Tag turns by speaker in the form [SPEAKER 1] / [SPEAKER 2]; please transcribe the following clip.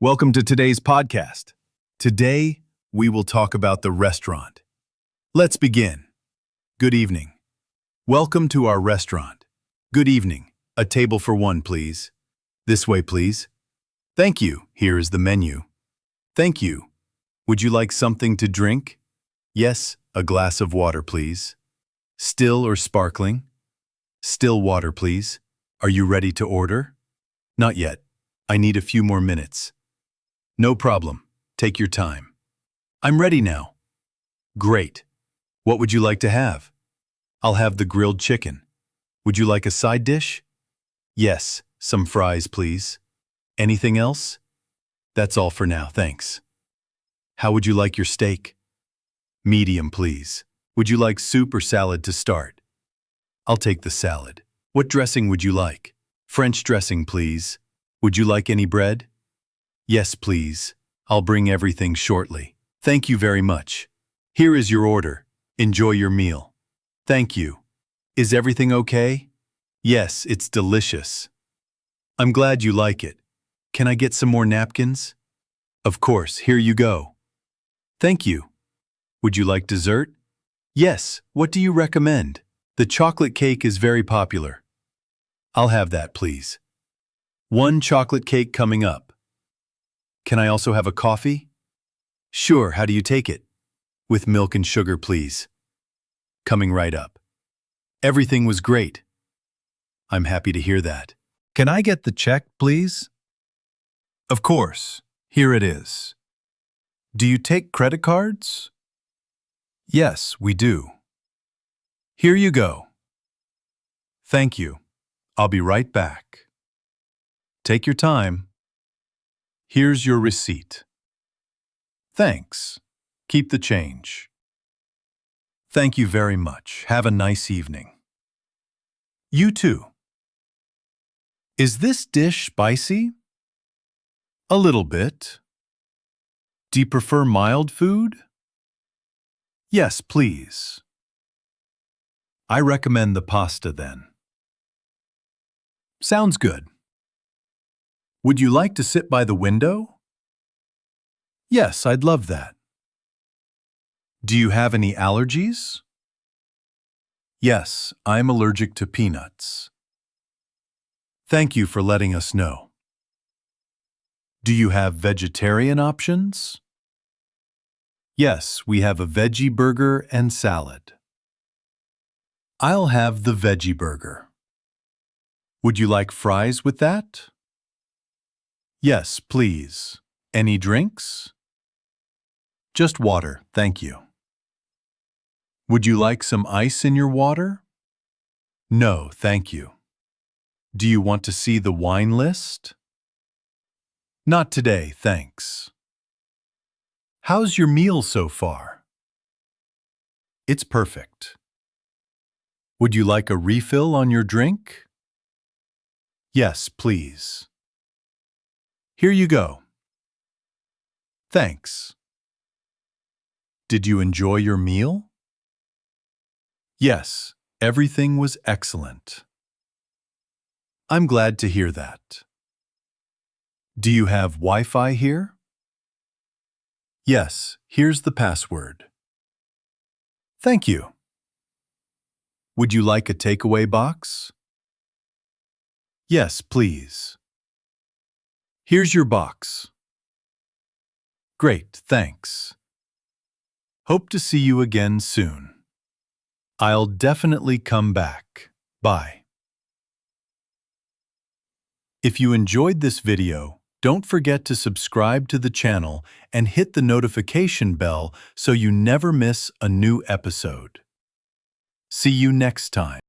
[SPEAKER 1] Welcome to today's podcast. Today, we will talk about the restaurant. Let's begin. Good evening. Welcome to our restaurant. Good evening. A table for one, please. This way, please. Thank you. Here is the menu. Thank you. Would you like something to drink? Yes, a glass of water, please. Still or sparkling? Still water, please. Are you ready to order? Not yet. I need a few more minutes. No problem. Take your time. I'm ready now. Great. What would you like to have? I'll have the grilled chicken. Would you like a side dish? Yes, some fries, please. Anything else? That's all for now, thanks. How would you like your steak? Medium, please. Would you like soup or salad to start? I'll take the salad. What dressing would you like? French dressing, please. Would you like any bread? Yes, please. I'll bring everything shortly. Thank you very much. Here is your order. Enjoy your meal. Thank you. Is everything okay? Yes, it's delicious. I'm glad you like it. Can I get some more napkins? Of course, here you go. Thank you. Would you like dessert? Yes, what do you recommend? The chocolate cake is very popular. I'll have that, please. One chocolate cake coming up. Can I also have a coffee? Sure, how do you take it? With milk and sugar, please. Coming right up. Everything was great. I'm happy to hear that. Can I get the check, please? Of course. Here it is. Do you take credit cards? Yes, we do. Here you go. Thank you. I'll be right back. Take your time. Here's your receipt. Thanks. Keep the change. Thank you very much. Have a nice evening. You too. Is this dish spicy? A little bit. Do you prefer mild food? Yes, please. I recommend the pasta then. Sounds good. Would you like to sit by the window? Yes, I'd love that. Do you have any allergies? Yes, I'm allergic to peanuts. Thank you for letting us know. Do you have vegetarian options? Yes, we have a veggie burger and salad. I'll have the veggie burger. Would you like fries with that? Yes, please. Any drinks? Just water, thank you. Would you like some ice in your water? No, thank you. Do you want to see the wine list? Not today, thanks. How's your meal so far? It's perfect. Would you like a refill on your drink? Yes, please. Here you go. Thanks. Did you enjoy your meal? Yes, everything was excellent. I'm glad to hear that. Do you have Wi-Fi here? Yes, here's the password. Thank you. Would you like a takeaway box? Yes, please. Here's your box. Great, thanks. Hope to see you again soon. I'll definitely come back. Bye. If you enjoyed this video, don't forget to subscribe to the channel and hit the notification bell so you never miss a new episode. See you next time.